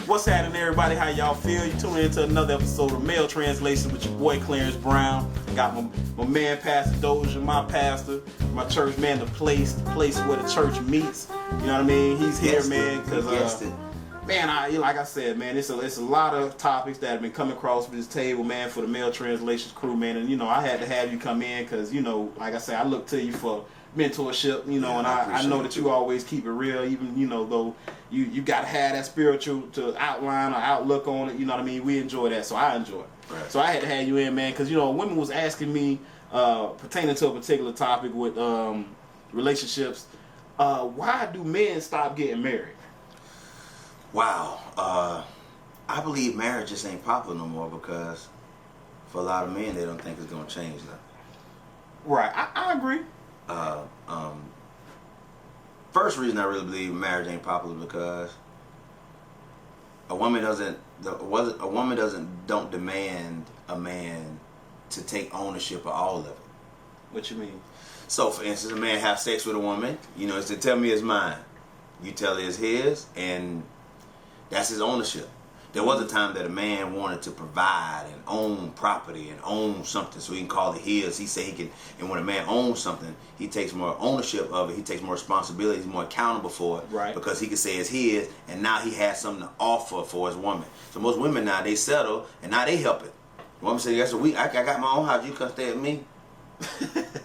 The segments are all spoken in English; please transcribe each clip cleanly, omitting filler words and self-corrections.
What's happening, everybody? How y'all feel? You tuning into another episode of Male Translation with your boy Clarence Brown. Got my man Pastor Dozier, my pastor, my church man, the place where the church meets. You know what I mean? He's here, man, because man, like I said, man, it's a lot of topics that have been coming across this table, man, for the Male Translations crew, man. And you know, I had to have you come in because you know, like I said, I look to you for mentorship, you know, and I know that you always keep it real, even, you know, though you got to have that spiritual to outline or outlook on it, you know what I mean? We enjoy that, so I enjoy it. Right. So I had to have you in, man, because, you know, women was asking me pertaining to a particular topic with relationships, why do men stop getting married? Wow. I believe marriage just ain't popular no more because for a lot of men, they don't think it's going to change that. Right, I agree. First reason I really believe marriage ain't popular because a woman don't demand a man to take ownership of all of it. What you mean? So, for instance, a man have sex with a woman, you know, it's to tell me it's mine. You tell it it's his, and that's his ownership. There was a time that a man wanted to provide and own property and own something so he can call it his. He said he can, and when a man owns something, he takes more ownership of it. He takes more responsibility. He's more accountable for it, right? Because he can say it's his, and now he has something to offer for his woman. So most women now, they settle, and now they help it. The woman says, "Yes, I got my own house. You come stay with me."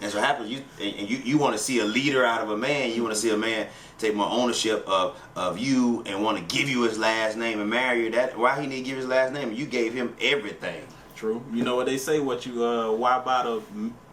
And so happens you want to see a leader out of a man. You want to see a man take more ownership of you and want to give you his last name and marry you. That why he need to give his last name? You gave him everything. True. You know what they say? What you why buy the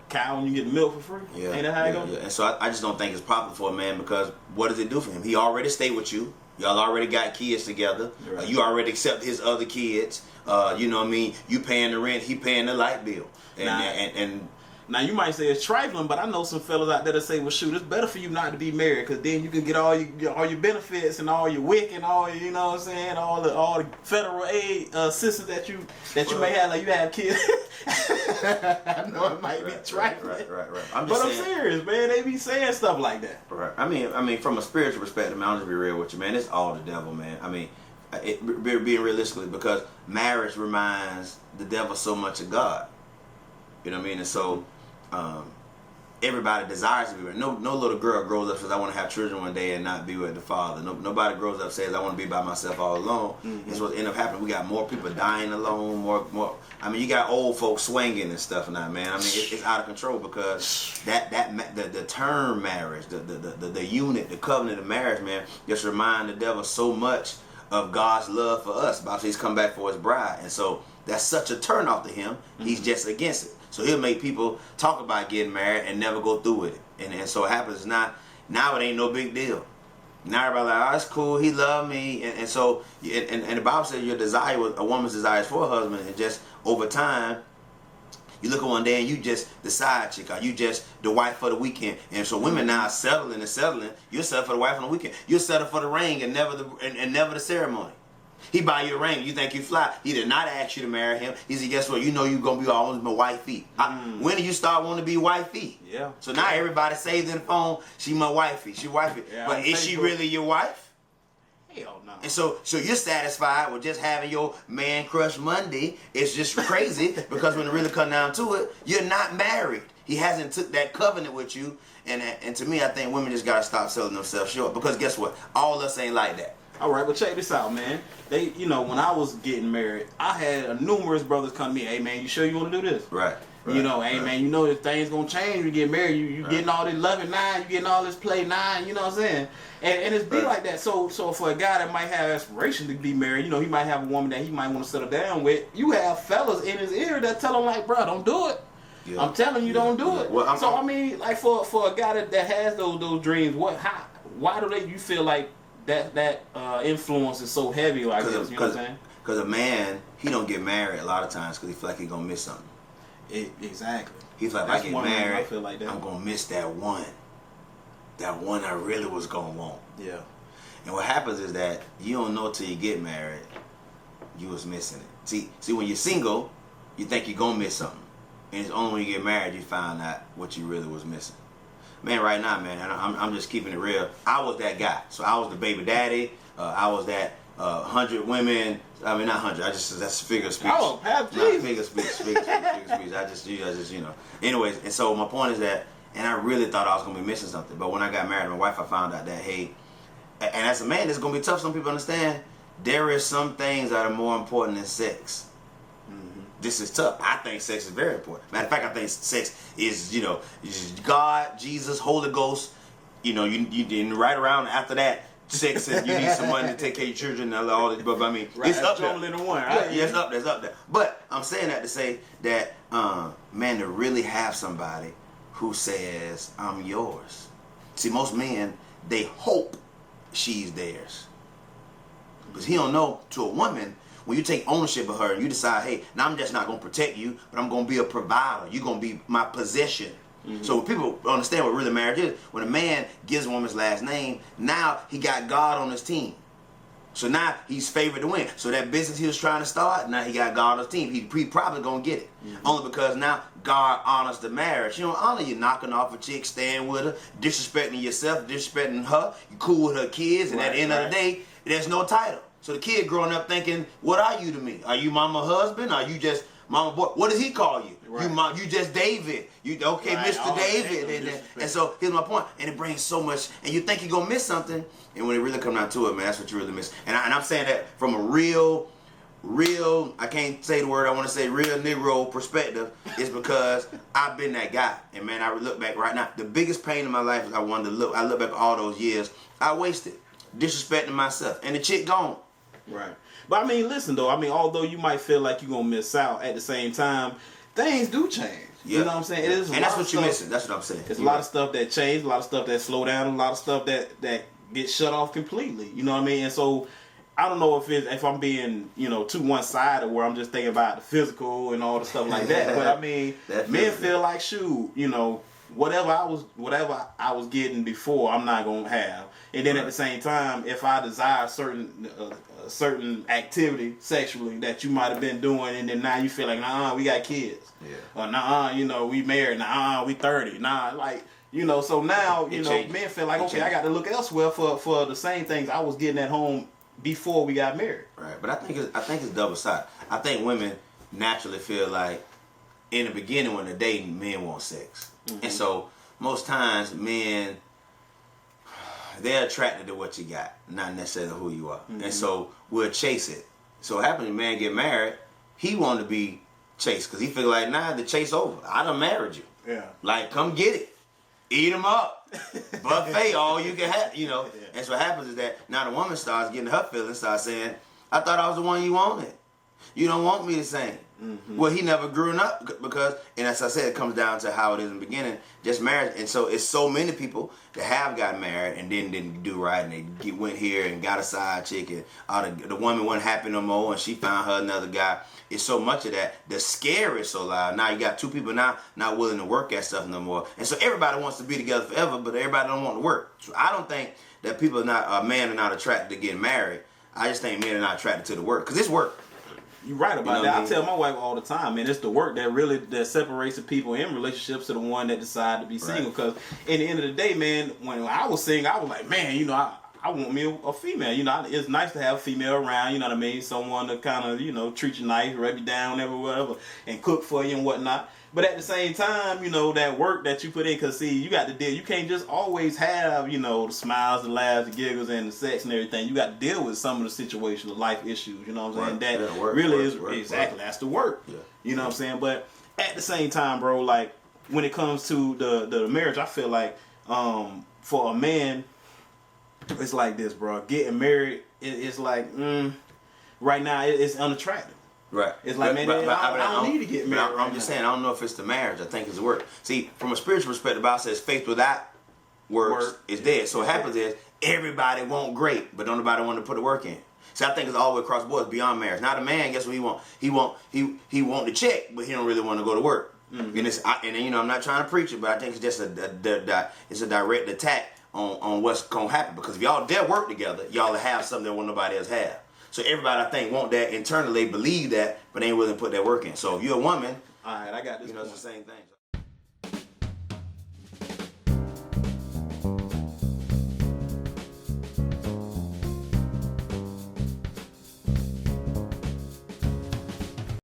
cow and you get the milk for free? Yeah. Ain't that how it goes? Yeah. And so I just don't think it's popular for a man because what does it do for him? He already stayed with you. Y'all already got kids together. Right. You already accept his other kids. You know what I mean? You paying the rent. He paying the light bill. And now you might say it's trifling, but I know some fellas out there that say, "Well, shoot, it's better for you not to be married, because then you can get all your benefits and all your WIC and all your, you know what I'm saying, all the federal aid assistance that you may have, like you have kids." I know it might be trifling, right. I'm serious, man. They be saying stuff like that. Right. I mean, from a spiritual perspective, man, I'll just be real with you, man. It's all the devil, man. I mean, being realistically, because marriage reminds the devil so much of God. You know what I mean? And so everybody desires to be married. No little girl grows up and says, "I want to have children one day and not be with the father." Nobody grows up and says, "I want to be by myself all alone." Mm-hmm. And so what ended up happening, we got more people dying alone, more. I mean, you got old folks swinging and stuff now, man. I mean, it's out of control because the term marriage, the unit, the covenant of marriage, man, just remind the devil so much of God's love for us. Bible says He's come back for His bride, and so that's such a turnoff to him. Mm-hmm. He's just against it. So he'll make people talk about getting married and never go through with it. And so it happens now it ain't no big deal. Now everybody like, "Oh, it's cool, he love me." And so the Bible says your desire, a woman's desire is for a husband, and just over time, you look at one day and you just the side chick, or you just the wife for the weekend. And so women now are settling. You'll settle for the wife on the weekend. You'll settle for the ring and never the ceremony. He buy you a ring, you think you fly. He did not ask you to marry him. He said, "Guess what? You know you're going to be always my wifey." When do you start wanting to be wifey? Yeah. So now everybody saved in the phone, "She my wifey, she wifey." Yeah, but is she really your wife? Hell no. And so you're satisfied with just having your man crush Monday. It's just crazy because when it really comes down to it, you're not married. He hasn't took that covenant with you. And to me, I think women just got to stop selling themselves short because guess what? All of us ain't like that. All right, but check this out, man. You know, when I was getting married, I had numerous brothers come to me, "Hey, man, you sure you want to do this?" Right. You know, "Hey, man, you know if things gonna change when you get married. You getting all this loving nine, you getting all this play nine. You know what I'm saying?" And it's be like that. So for a guy that might have aspiration to be married, you know, he might have a woman that he might want to settle down with. You have fellas in his ear that tell him like, "Bro, don't do it." Yeah. I'm telling you, don't do it. Well, I mean, like for a guy that has those dreams, why do you feel like that influence is so heavy like this? You know what I'm saying? Because a man, he don't get married a lot of times because he feel like he gonna miss something. Exactly. He feel like, if I get married, I feel like that. I'm gonna miss that one I really was gonna want. Yeah. And what happens is that you don't know till you get married you was missing it. See, when you're single, you think you're gonna miss something, and it's only when you get married you find out what you really was missing. Man, right now, man, I'm just keeping it real. I was that guy. So I was the baby daddy. I was that 100 women. I mean, not 100. That's figure of speech. Oh, half Not Jesus. figure of speech. Figure of speech. I just Anyways, and so my point is that, and I really thought I was gonna be missing something. But when I got married to my wife, I found out that hey, and as a man, it's gonna be tough. Some people understand. There is some things that are more important than sex. This is tough. I think sex is very important. Matter of fact, I think sex is, God, Jesus, Holy Ghost. You didn't right around after that, sex, and you need someone to take care of your children and all that. But I mean, Right, it's up there. in the one, right? Yeah, it's up there. But I'm saying that to say that, man, to really have somebody who says, I'm yours. See, most men, they hope she's theirs. Because he don't know, to a woman, when you take ownership of her and you decide, hey, now I'm just not going to protect you, but I'm going to be a provider. You're going to be my possession. So when people understand what really marriage is, when a man gives a woman's last name, now he got God on his team. So now he's favored to win. So that business he was trying to start, now he got God on his team. He probably going to get it. Only because now God honors the marriage. You don't honor you knocking off a chick, staying with her, disrespecting yourself, disrespecting her. You cool with her kids, and at the end of the day, there's no title. So the kid growing up thinking, what are you to me? Are you mama husband? Are you just mama boy? What does he call you? Right. You just David. You okay, right. Mr. David. And so here's my point. And it brings so much, and you think you're gonna miss something, and when it really comes down to it, man, that's what you really miss. And I'm saying that from a real, I can't say the word I want to say, real Negro perspective, is because I've been that guy. And man, I look back right now. The biggest pain in my life is I look back all those years I wasted disrespecting myself, and the chick gone. Right. But I mean, listen though, although you might feel like you're gonna miss out, at the same time, things do change. Yeah. You know what I'm saying? Yeah. And that's what you're missing. That's what I'm saying. It's a lot of stuff that changed, a lot of stuff that slow down, a lot of stuff that gets shut off completely. You know what I mean? And so I don't know if I'm being, too one-sided where I'm just thinking about the physical and all the stuff like that. But I mean, men feel like, shoot, whatever I was getting before, I'm not gonna have. And then at the same time, if I desire certain activity sexually that you might have been doing, and then now you feel like, nah, we got kids. Yeah. Or nah, we married. Nah, we 30. Nah, like, so now, men feel like, okay, I got to look elsewhere for the same things I was getting at home before we got married. Right. But I think it's double sided. I think women naturally feel like in the beginning when they're dating, men want sex. And so most times men, they're attracted to what you got, not necessarily who you are. And so we'll chase it. So what happens when a man get married, he want to be chased because he feel like, nah, the chase over. I done married you. Yeah. Like, come get it. Eat them up. Buffet, all you can have, Yeah. And so what happens is that now the woman starts getting her feelings, starts saying, I thought I was the one you wanted. You don't want me the same. Well, he never grew up because, and as I said, it comes down to how it is in the beginning, just marriage. And so it's so many people that have got married and then didn't do right, and they went here and got a side chick, and the woman wasn't happy no more, and she found her another guy. It's so much of that. The scare is so loud. Now you got two people now not willing to work at stuff no more, and so everybody wants to be together forever, but everybody don't want to work. So I don't think that men are not attracted to getting married. I just think men are not attracted to the work because it's work. You're right about that. I tell my wife all the time, man, it's the work that separates the people in relationships to the one that decide to be single. Because in the end of the day, man, when I was single, I was like, man, I want me a female. It's nice to have a female around. You know what I mean? Someone to kind of treat you nice, rub you down, whatever, and cook for you and whatnot. But at the same time, that work that you put in, because see, you got to deal. You can't just always have, the smiles, the laughs, the giggles, and the sex and everything. You got to deal with some of the situations, the life issues. You know what I'm saying? That really is exactly that's the work. Yeah. You know what I'm saying? But at the same time, bro, like when it comes to the marriage, I feel like for a man, it's like this, bro. Getting married, it's like right now it's unattractive. Right. It's like, man, I don't need to get married. I'm just saying, I don't know if it's the marriage. I think it's the work. See, from a spiritual perspective, the Bible says faith without works is dead. So what happens is everybody want great, but don't nobody want to put the work in. See, I think it's all the way across the board, beyond marriage. Now the man, guess what he want? He want the check, but he don't really want to go to work. And I'm not trying to preach it, but I think it's just a direct attack on what's gonna happen. Because if y'all dare work together, y'all have something that won't nobody else have. So everybody, I think, want that internally, believe that, but ain't willing to put that work in. So if you're a woman, all right, I got this. It's the same thing.